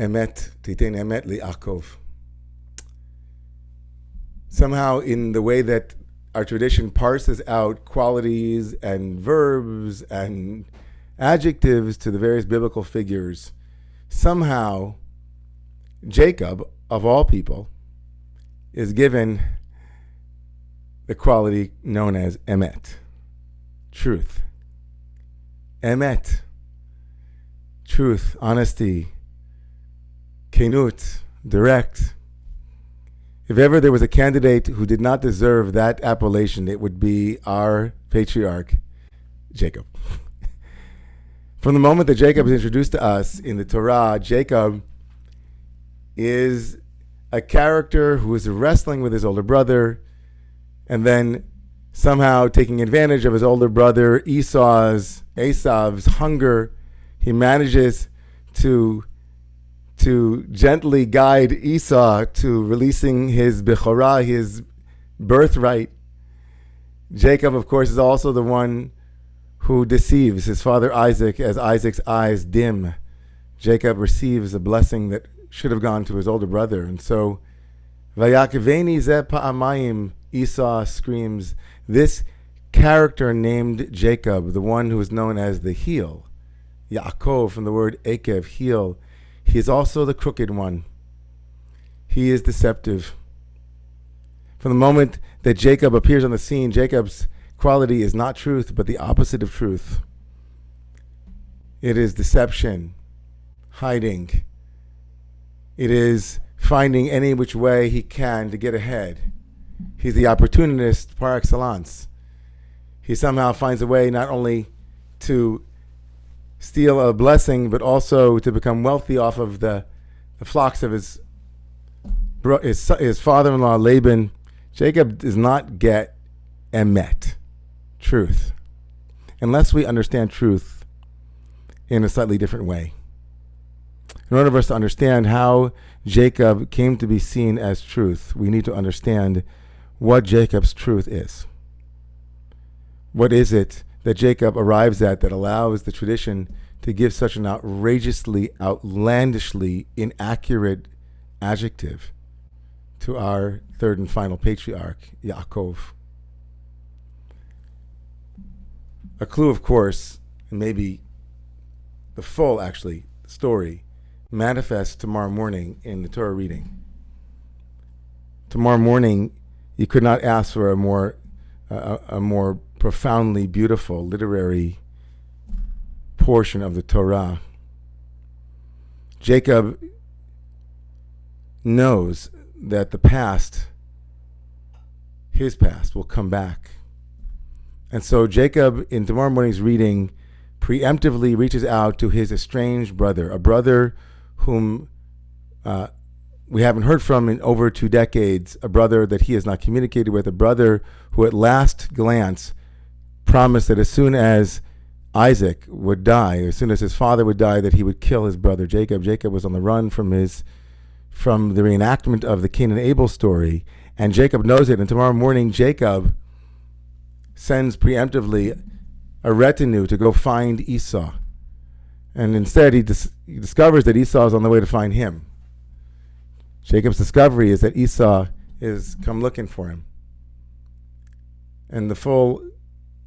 emet, titein emet li'akov. Somehow in the way that our tradition parses out qualities and verbs and adjectives to the various biblical figures, somehow Jacob, of all people, is given the quality known as emet, truth. Emet, truth, honesty, kenut, direct. If ever there was a candidate who did not deserve that appellation, it would be our patriarch, Jacob. From the moment that Jacob is introduced to us in the Torah, Jacob is a character who is wrestling with his older brother and then somehow taking advantage of his older brother Esau's hunger. He manages to gently guide Esau to releasing his bechorah, his birthright. Jacob, of course, is also the one who deceives his father Isaac as Isaac's eyes dim. Jacob receives a blessing that should have gone to his older brother. And so, Vayakiveni ze pa'amayim, Esau screams, this character named Jacob, the one who is known as the heel, Yaakov from the word Ekev, heel, he is also the crooked one. He is deceptive. From the moment that Jacob appears on the scene, Jacob's quality is not truth, but the opposite of truth. It is deception, hiding. It is finding any which way he can to get ahead. He's the opportunist par excellence. He somehow finds a way not only to steal a blessing, but also to become wealthy off of the flocks of his father-in-law Laban. Jacob does not get emet, truth, unless we understand truth in a slightly different way. In order for us to understand how Jacob came to be seen as truth, we need to understand what Jacob's truth is. What is it that Jacob arrives at that allows the tradition to give such an outrageously, outlandishly inaccurate adjective to our third and final patriarch, Yaakov? A clue, of course, and maybe the full, story manifests tomorrow morning in the Torah reading. Tomorrow morning, you could not ask for a more profoundly beautiful literary portion of the Torah. Jacob knows that the past, his past, will come back. And so Jacob, in tomorrow morning's reading, preemptively reaches out to his estranged brother, a brother whom we haven't heard from in over 2 decades, a brother that he has not communicated with, a brother who at last glance promised that as soon as Isaac would die, as soon as his father would die, that he would kill his brother Jacob. Jacob was on the run from the reenactment of the Cain and Abel story, and Jacob knows it. And tomorrow morning, Jacob sends preemptively a retinue to go find Esau. And instead, he discovers that Esau is on the way to find him. Jacob's discovery is that Esau is come looking for him. And the full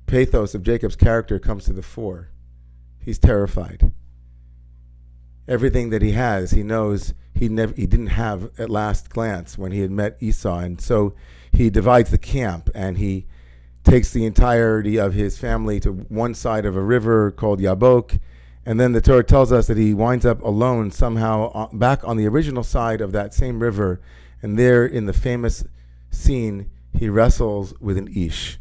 pathos of Jacob's character comes to the fore. He's terrified. Everything that he has, he knows he didn't have at last glance when he had met Esau. And so he divides the camp and he takes the entirety of his family to one side of a river called Yabok. And then the Torah tells us that he winds up alone somehow back on the original side of that same river. And there in the famous scene, he wrestles with an Ish.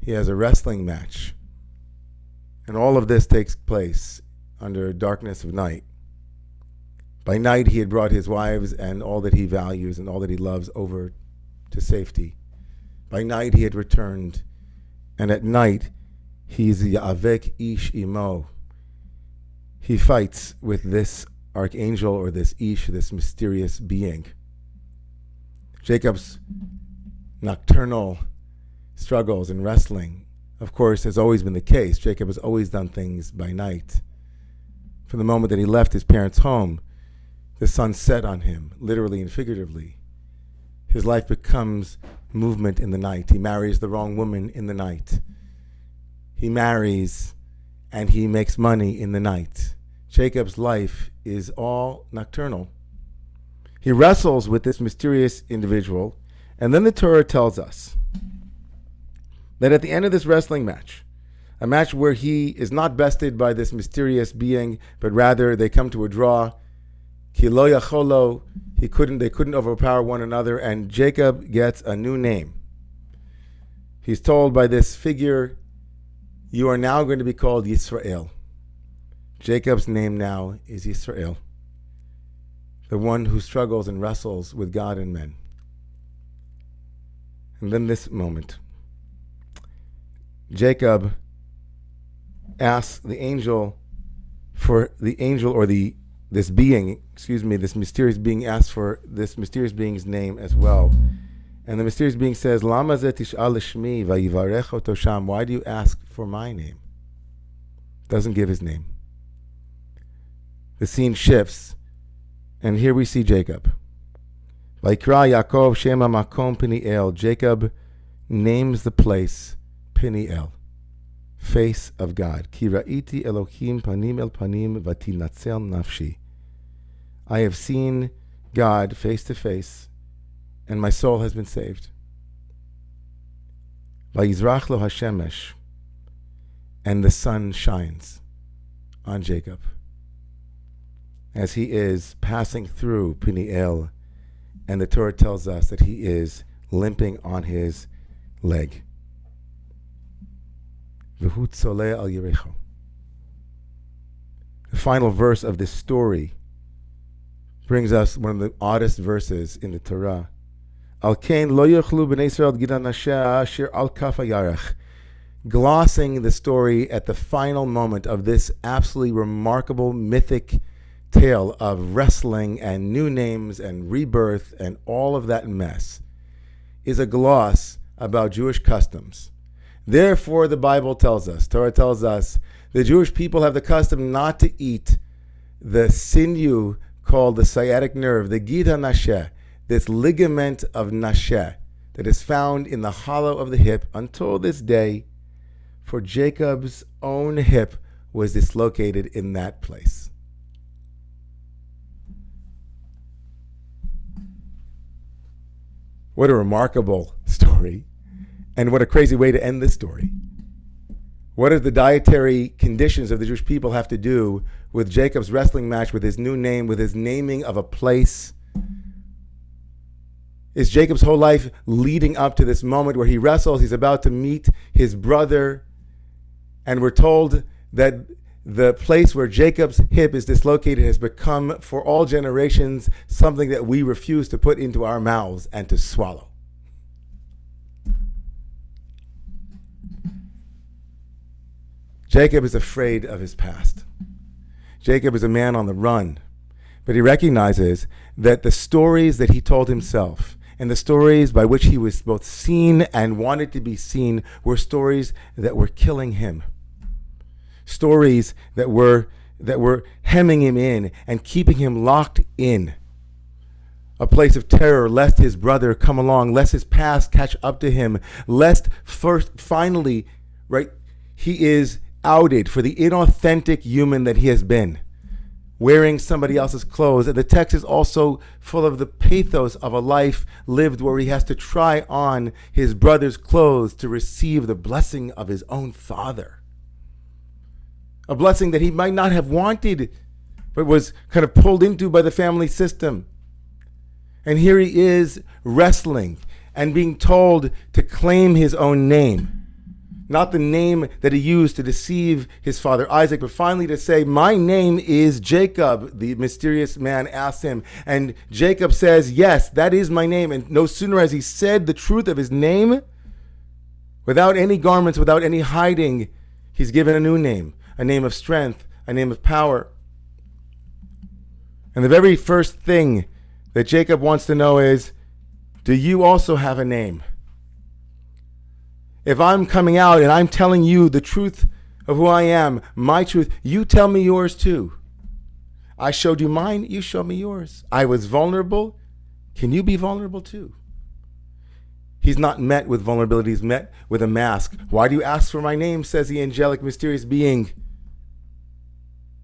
He has a wrestling match. And all of this takes place under darkness of night. By night, he had brought his wives and all that he values and all that he loves over to safety. By night, he had returned. And at night, he's Ya'avek Ish Imo. He fights with this archangel or this Ish, this mysterious being. Jacob's nocturnal struggles and wrestling, of course, has always been the case. Jacob has always done things by night. From the moment that he left his parents' home, The sun set on him, literally and figuratively. His life becomes movement in the night. He marries the wrong woman in the night. He marries and he makes money in the night. Jacob's life is all nocturnal. He wrestles with this mysterious individual, and then the Torah tells us that at the end of this wrestling match, a match where he is not bested by this mysterious being, but rather they come to a draw. Ki lo yacholo, they couldn't overpower one another, and Jacob gets a new name. He's told by this figure, you are now going to be called Yisrael. Jacob's name now is Yisrael, the one who struggles and wrestles with God and men. And then this moment, Jacob asks the angel this mysterious being asks for this mysterious being's name as well. And the mysterious being says, Lama ze tish'al l'shmi vayivarech oto sham. Why do you ask for my name? Doesn't give his name. The scene shifts, and here we see Jacob. Vayikra Yaakov shema makom Peniel. Jacob names the place Peniel, face of God. Ki ra'iti Elohim panim el panim vatinatzel nafshi. I have seen God face to face, and my soul has been saved. Vayizrach lo hashemesh, and the sun shines on Jacob as he is passing through Peniel, and the Torah tells us that he is limping on his leg. V'hu tzoleh al Yericho. The final verse of this story brings us one of the oddest verses in the Torah. Al kain lo yochlu b'nei Yisrael gidan nasher asher al kaf hayarech. Glossing the story at the final moment of this absolutely remarkable mythic tale of wrestling and new names and rebirth and all of that mess is a gloss about Jewish customs. Therefore, the Bible tells us, Torah tells us, the Jewish people have the custom not to eat the sinew called the sciatic nerve, the gid hanasheh, this ligament of nasheh that is found in the hollow of the hip until this day, for Jacob's own hip was dislocated in that place. What a remarkable story, and what a crazy way to end this story. What do the dietary conditions of the Jewish people have to do with Jacob's wrestling match, with his new name, with his naming of a place? Is Jacob's whole life leading up to this moment where he wrestles, he's about to meet his brother, and we're told that the place where Jacob's hip is dislocated has become, for all generations, something that we refuse to put into our mouths and to swallow. Jacob is afraid of his past. Jacob is a man on the run, but he recognizes that the stories that he told himself and the stories by which he was both seen and wanted to be seen were stories that were killing him. Stories that were hemming him in and keeping him locked in a place of terror, lest his brother come along, lest his past catch up to him, lest finally, he is outed for the inauthentic human that he has been, wearing somebody else's clothes. And the text is also full of the pathos of a life lived where he has to try on his brother's clothes to receive the blessing of his own father. A blessing that he might not have wanted, but was kind of pulled into by the family system. And here he is wrestling and being told to claim his own name. Not the name that he used to deceive his father Isaac, but finally to say, my name is Jacob, the mysterious man asks him. And Jacob says, yes, that is my name. And no sooner has he said the truth of his name, without any garments, without any hiding, he's given a new name. A name of strength, a name of power. And the very first thing that Jacob wants to know is, do you also have a name? If I'm coming out and I'm telling you the truth of who I am, my truth, you tell me yours too. I showed you mine, you showed me yours. I was vulnerable. Can you be vulnerable too? He's not met with vulnerability. He's met with a mask. Why do you ask for my name, says the angelic, mysterious being.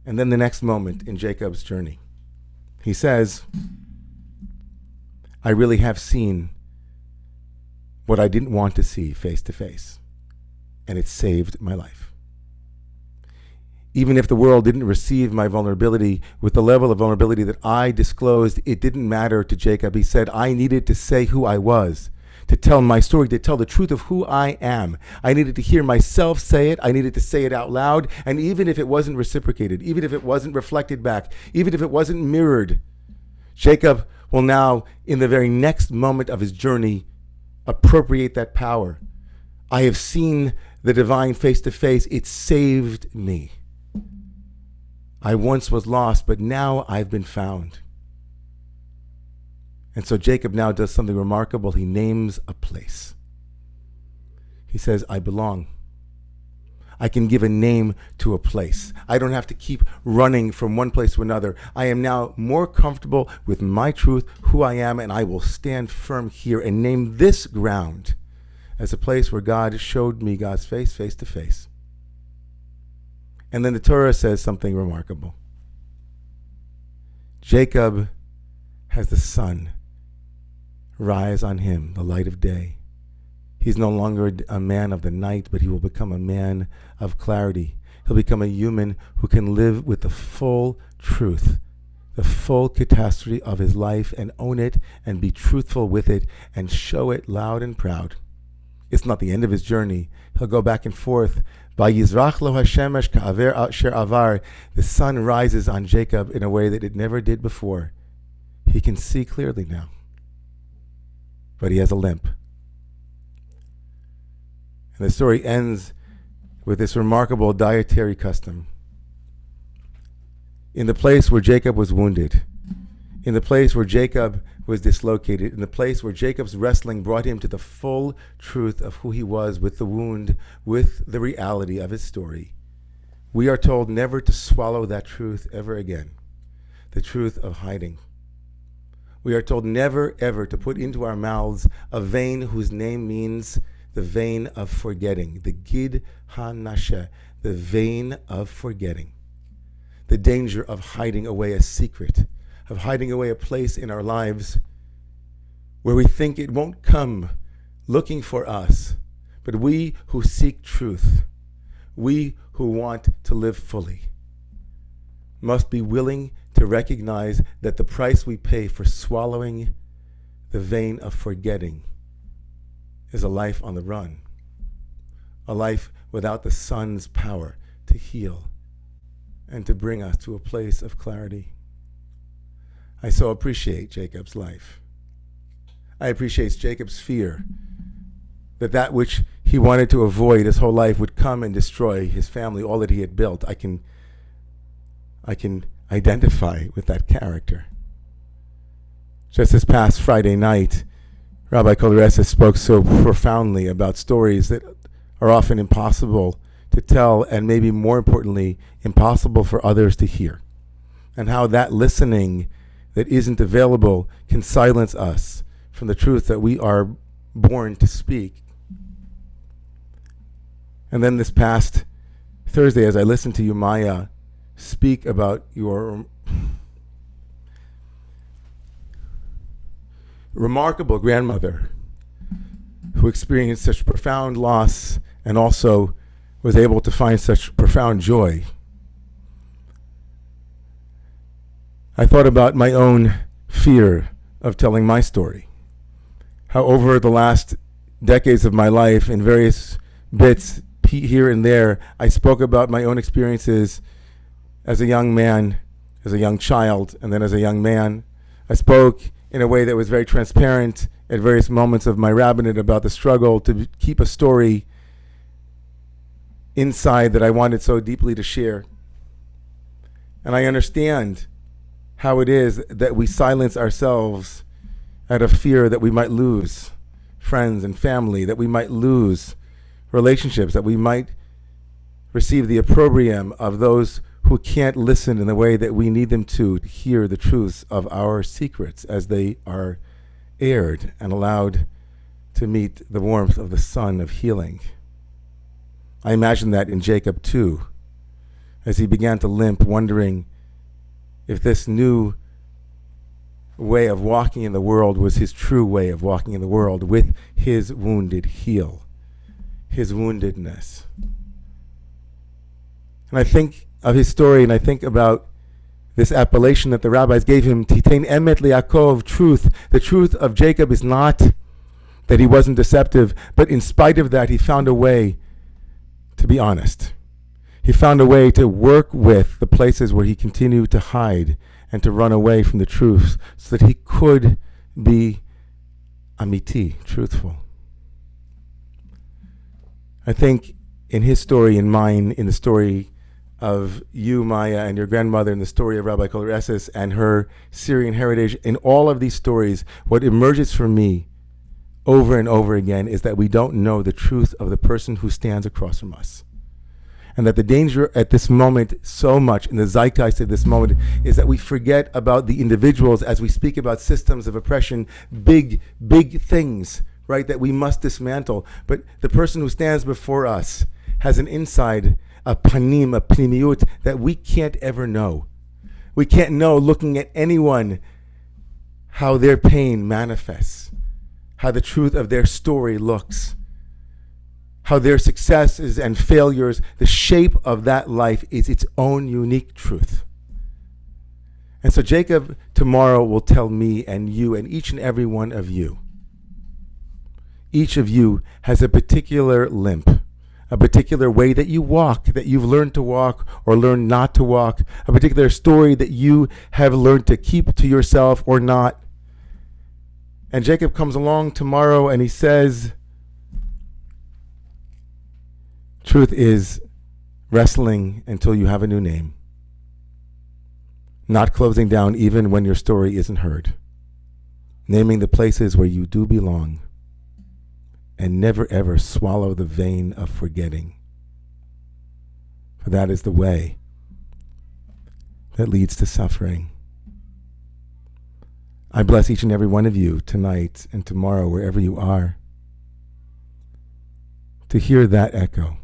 And then the next moment in Jacob's journey, he says, I really have seen what I didn't want to see face to face, and it saved my life. Even if the world didn't receive my vulnerability with the level of vulnerability that I disclosed, it didn't matter to Jacob. He said, I needed to say who I was, to tell my story, to tell the truth of who I am. I needed to hear myself say it. I needed to say it out loud. And even if it wasn't reciprocated, even if it wasn't reflected back, even if it wasn't mirrored, Jacob will now, in the very next moment of his journey, appropriate that power. I have seen the divine face to face. It saved me. I once was lost, but now I've been found. And so Jacob now does something remarkable. He names a place. He says, I belong. I can give a name to a place. I don't have to keep running from one place to another. I am now more comfortable with my truth, who I am, and I will stand firm here and name this ground as a place where God showed me God's face, face to face. And then the Torah says something remarkable. Jacob has the sun rise on him, the light of day. He's no longer a man of the night, but he will become a man of clarity. He'll become a human who can live with the full truth, the full catastrophe of his life, and own it and be truthful with it and show it loud and proud. It's not the end of his journey. He'll go back and forth. Vayizrach lo hashemesh ka'aver asher avar. The sun rises on Jacob in a way that it never did before. He can see clearly now, but he has a limp. And the story ends with this remarkable dietary custom. In the place where Jacob was wounded, in the place where Jacob was dislocated, in the place where Jacob's wrestling brought him to the full truth of who he was with the wound, with the reality of his story, we are told never to swallow that truth ever again, the truth of hiding. We are told never ever to put into our mouths a vein whose name means the vein of forgetting, the gid ha-nasha, the vein of forgetting, the danger of hiding away a secret, of hiding away a place in our lives where we think it won't come looking for us. But we who seek truth, we who want to live fully, must be willing to recognize that the price we pay for swallowing the vein of forgetting is a life on the run, a life without the sun's power to heal and to bring us to a place of clarity. I so appreciate Jacob's life. I appreciate Jacob's fear that that which he wanted to avoid his whole life would come and destroy his family, all that he had built. I can identify with that character. Just this past Friday night, Rabbi Kolaresa spoke so profoundly about stories that are often impossible to tell, and maybe more importantly, impossible for others to hear, and how that listening that isn't available can silence us from the truth that we are born to speak. And then this past Thursday, as I listened to you, Maya, speak about your remarkable grandmother who experienced such profound loss and also was able to find such profound joy, I thought about my own fear of telling my story. How over the last decades of my life, in various bits here and there, I spoke about my own experiences as a young man, as a young child, and then as a young man. I spoke in a way that was very transparent at various moments of my rabbinate about the struggle to keep a story inside that I wanted so deeply to share. And I understand how it is that we silence ourselves out of fear that we might lose friends and family, that we might lose relationships, that we might receive the opprobrium of those who can't listen in the way that we need them to hear the truths of our secrets as they are aired and allowed to meet the warmth of the sun of healing. I imagine that in Jacob too, as he began to limp, wondering if this new way of walking in the world was his true way of walking in the world, with his wounded heel, his woundedness. And I think of his story, and I think about this appellation that the rabbis gave him, Titain Emet LeYaakov, truth. The truth of Jacob is not that he wasn't deceptive, but in spite of that, he found a way to be honest. He found a way to work with the places where he continued to hide and to run away from the truth, so that he could be amiti, truthful. I think in his story, in mine, in the story of you, Maya, and your grandmother, in the story of Rabbi Kol Reses and her Syrian heritage, in all of these stories, what emerges for me over and over again is that we don't know the truth of the person who stands across from us. And that the danger at this moment, so much in the zeitgeist of this moment, is that we forget about the individuals as we speak about systems of oppression, big, big things, right, that we must dismantle. But the person who stands before us has an inside, a panim, a pnimiut, that we can't ever know. We can't know, looking at anyone, how their pain manifests, how the truth of their story looks, how their successes and failures, the shape of that life is its own unique truth. And so Jacob tomorrow will tell me and you and each and every one of you. Each of you has a particular limp, a particular way that you walk, that you've learned to walk or learned not to walk, a particular story that you have learned to keep to yourself or not. And Jacob comes along tomorrow and he says, truth is wrestling until you have a new name. Not closing down even when your story isn't heard. Naming the places where you do belong. And never ever swallow the vein of forgetting. For that is the way that leads to suffering. I bless each and every one of you tonight and tomorrow, wherever you are, to hear that echo.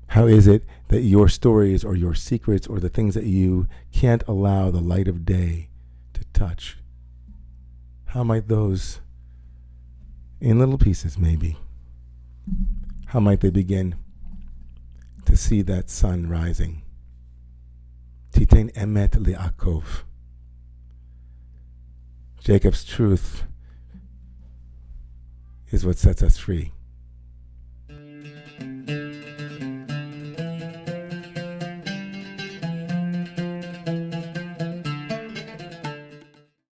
How is it that your stories or your secrets or the things that you can't allow the light of day to touch, how might those, in little pieces maybe, how might they begin to see that sun rising? Titain Emet LeYaakov. Jacob's truth is what sets us free.